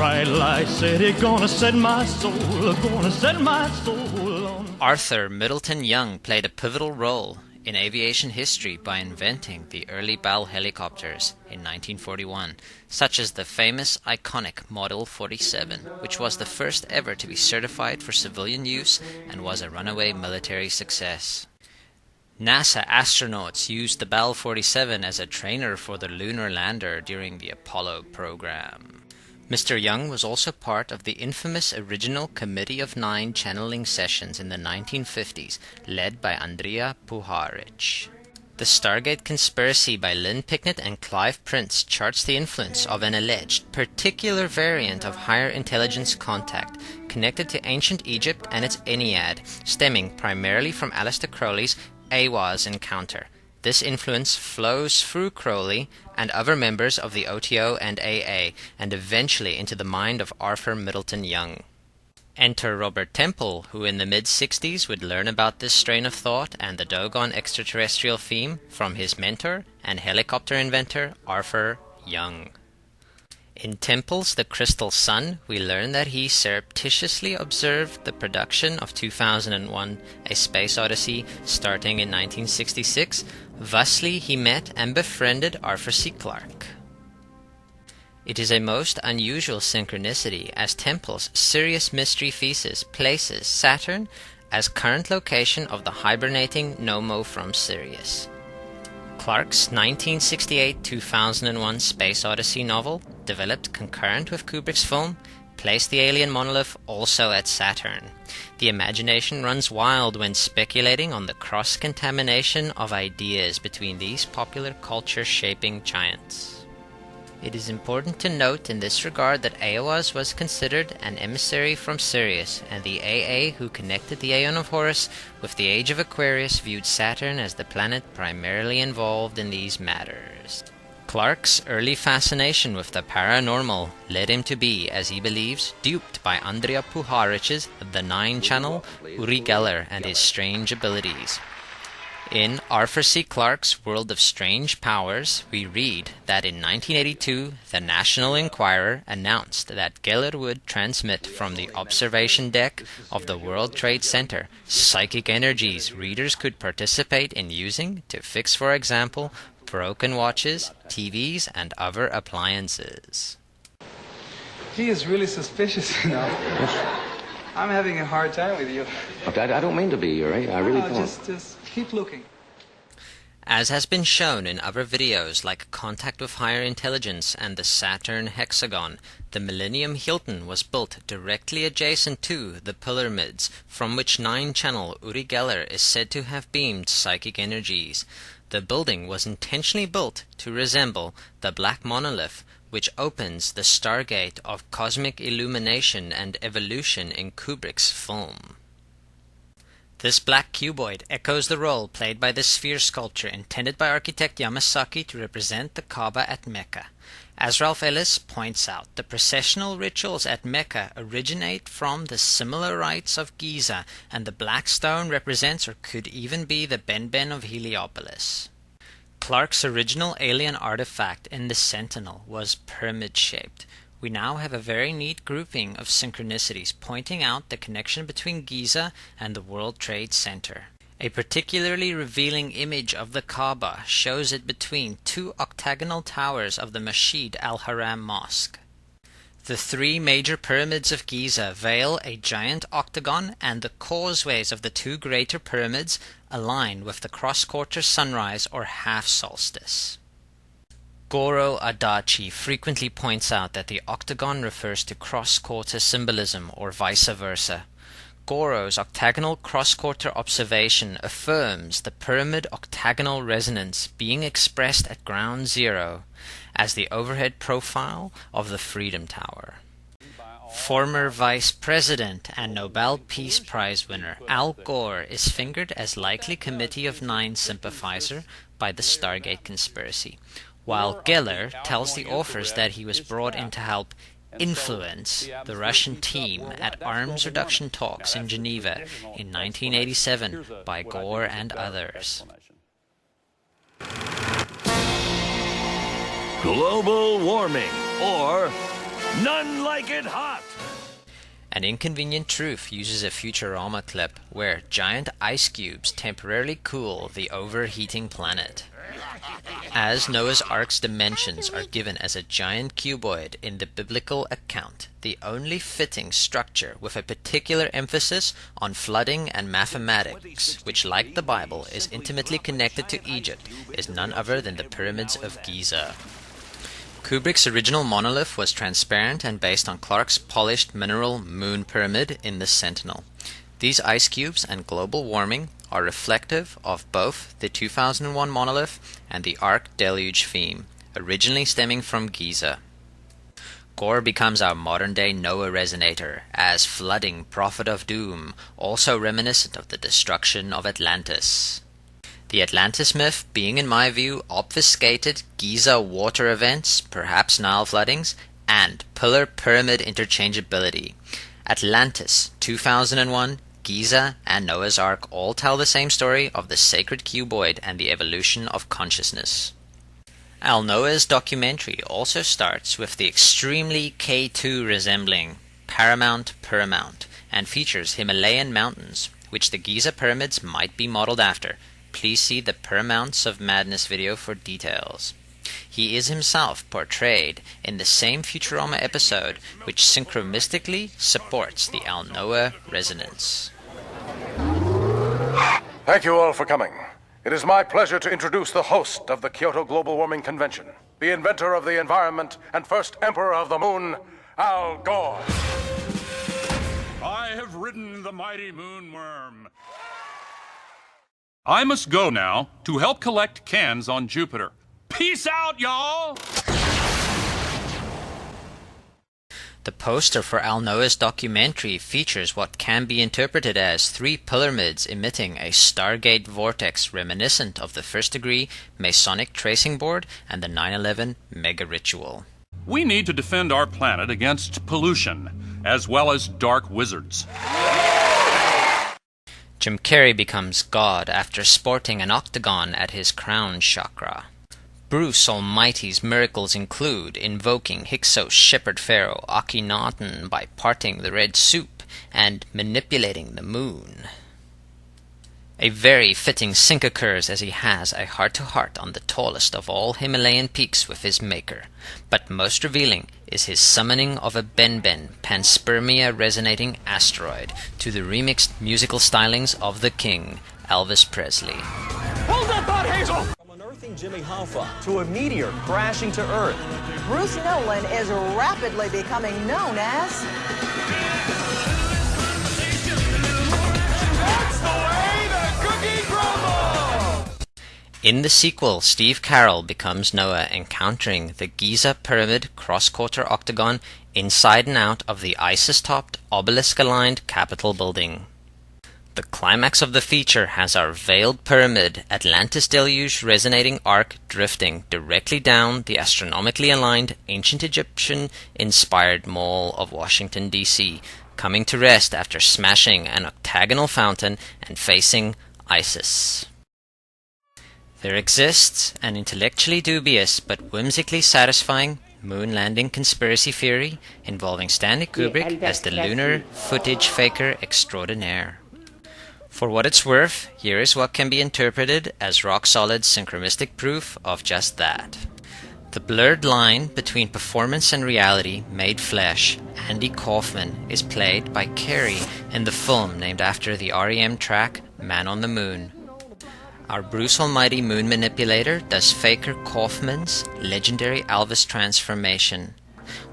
bright light city, gonna set my soul on. Arthur Middleton Young played a pivotal role in aviation history by inventing the early Bell helicopters in 1941, such as the famous iconic Model 47, which was the first ever to be certified for civilian use and was a runaway military success. NASA astronauts used the Bell 47 as a trainer for the lunar lander during the Apollo program. Mr. Young was also part of the infamous original Committee of Nine channeling sessions in the 1950s, led by Andrija Puharic. The Stargate Conspiracy by Lynn Picknett and Clive Prince charts the influence of an alleged particular variant of higher intelligence contact connected to ancient Egypt and its Ennead, stemming primarily from Aleister Crowley's Aiwass encounter. This influence flows through Crowley and other members of the OTO and AA, and eventually into the mind of Arthur Middleton Young. Enter Robert Temple, who in the mid-60s would learn about this strain of thought and the Dogon extraterrestrial theme from his mentor and helicopter inventor Arthur Young. In Temple's The Crystal Sun, we learn that he surreptitiously observed the production of 2001: A Space Odyssey starting in 1966. Thusly, he met and befriended Arthur C. Clarke. It is a most unusual synchronicity, as Temple's Sirius Mystery Thesis places Saturn as current location of the hibernating Nomo from Sirius. Clarke's 1968-2001 Space Odyssey novel, developed concurrent with Kubrick's film, placed the alien monolith also at Saturn. The imagination runs wild when speculating on the cross-contamination of ideas between these popular culture-shaping giants. It is important to note in this regard that Aiwass was considered an emissary from Sirius, and the AA who connected the Aeon of Horus with the Age of Aquarius viewed Saturn as the planet primarily involved in these matters. Clarke's early fascination with the paranormal led him to be, as he believes, duped by Andrija Puharic's The Nine Channel, Uri Geller, and his strange abilities. In Arthur C. Clarke's World of Strange Powers, we read that in 1982, the National Enquirer announced that Geller would transmit from the observation deck of the World Trade Center psychic energies readers could participate in using to fix, for example, broken watches, TVs, and other appliances. He is really suspicious, you know. I'm having a hard time with you. I don't mean to be, Yuri. I really don't. Just keep looking. As has been shown in other videos like Contact with Higher Intelligence and the Saturn Hexagon, the Millennium Hilton was built directly adjacent to the pyramids, from which 9-channel Uri Geller is said to have beamed psychic energies. The building was intentionally built to resemble the Black Monolith, which opens the Stargate of cosmic illumination and evolution in Kubrick's film. This black cuboid echoes the role played by the sphere sculpture intended by architect Yamasaki to represent the Kaaba at Mecca. As Ralph Ellis points out, the processional rituals at Mecca originate from the similar rites of Giza, and the black stone represents or could even be the Benben of Heliopolis. Clarke's original alien artifact in the Sentinel was pyramid-shaped. We now have a very neat grouping of synchronicities pointing out the connection between Giza and the World Trade Center. A particularly revealing image of the Kaaba shows it between two octagonal towers of the Masjid al-Haram Mosque. The three major pyramids of Giza veil a giant octagon, and the causeways of the two greater pyramids align with the cross-quarter sunrise or half-solstice. Goro Adachi frequently points out that the octagon refers to cross-quarter symbolism or vice versa. Goro's octagonal cross-quarter observation affirms the pyramid octagonal resonance being expressed at ground zero as the overhead profile of the Freedom Tower. Former Vice President and Nobel Peace Prize winner Al Gore is fingered as likely Committee of Nine sympathizer by the Stargate conspiracy, while Geller tells the authors that he was brought in to help influence the Russian team at arms reduction talks in Geneva in 1987 by Gore and others. Global warming, or None like it hot. An Inconvenient Truth uses a Futurama clip where giant ice cubes temporarily cool the overheating planet. As Noah's Ark's dimensions are given as a giant cuboid in the biblical account, the only fitting structure with a particular emphasis on flooding and mathematics, which like the Bible is intimately connected to Egypt, is none other than the pyramids of Giza. Kubrick's original monolith was transparent and based on Clark's polished mineral moon pyramid in the Sentinel. These ice cubes and global warming are reflective of both the 2001 monolith and the Ark deluge theme, originally stemming from Giza. Gore becomes our modern-day Noah resonator, as flooding prophet of doom, also reminiscent of the destruction of Atlantis. The Atlantis myth being, in my view, obfuscated Giza water events, perhaps Nile floodings, and pillar-pyramid interchangeability. Atlantis, 2001, Giza, and Noah's Ark all tell the same story of the sacred cuboid and the evolution of consciousness. Al Noah's documentary also starts with the extremely K2 resembling Paramount, and features Himalayan mountains, which the Giza pyramids might be modeled after. Please see the Paramounts of Madness video for details. He is himself portrayed in the same Futurama episode, which synchromistically supports the Al Noah resonance. Thank you all for coming. It is my pleasure to introduce the host of the Kyoto Global Warming Convention, the inventor of the environment and first emperor of the moon, Al Gore. I have ridden the mighty moonworm. I must go now to help collect cans on Jupiter. Peace out, y'all! The poster for Al Noah's documentary features what can be interpreted as 3 pyramids emitting a Stargate vortex reminiscent of the first-degree Masonic tracing board and the 9/11 mega ritual. We need to defend our planet against pollution, as well as dark wizards. Jim Carrey becomes God after sporting an octagon at his crown chakra. Bruce Almighty's miracles include invoking Hyksos shepherd pharaoh Akhenaten by parting the Red Soup and manipulating the moon. A very fitting sync occurs as he has a heart-to-heart on the tallest of all Himalayan peaks with his maker, but most revealing is his summoning of a Ben-Ben panspermia-resonating asteroid to the remixed musical stylings of the King, Elvis Presley. Hold that thought, Hazel! From unearthing Jimmy Hoffa to a meteor crashing to Earth. Bruce Nolan is rapidly becoming known as... That's the way the cookie crumbles! In the sequel, Steve Carell becomes Noah, encountering the Giza Pyramid cross-quarter octagon inside and out of the ISIS-topped, obelisk-aligned Capitol building. The climax of the feature has our veiled pyramid, Atlantis deluge resonating arc drifting directly down the astronomically aligned ancient Egyptian-inspired Mall of Washington, D.C., coming to rest after smashing an octagonal fountain and facing ISIS. There exists an intellectually dubious but whimsically satisfying moon landing conspiracy theory involving Stanley Kubrick as the lunar footage faker extraordinaire. For what it's worth, here is what can be interpreted as rock-solid synchronistic proof of just that. The blurred line between performance and reality made flesh, Andy Kaufman, is played by Carey in the film named after the REM track Man on the Moon. Our Bruce Almighty moon manipulator does faker Kaufman's legendary Elvis transformation,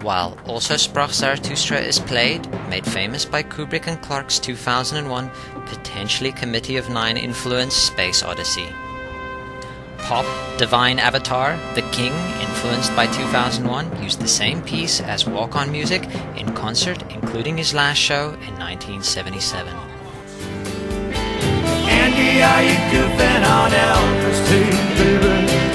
while Also Sprach Zarathustra is played, made famous by Kubrick and Clark's 2001 potentially Committee of 9 influence Space Odyssey. Pop Divine Avatar, The King, influenced by 2001, used the same piece as walk-on music in concert, including his last show in 1977. Andy, are you goofing on Elvis too, baby?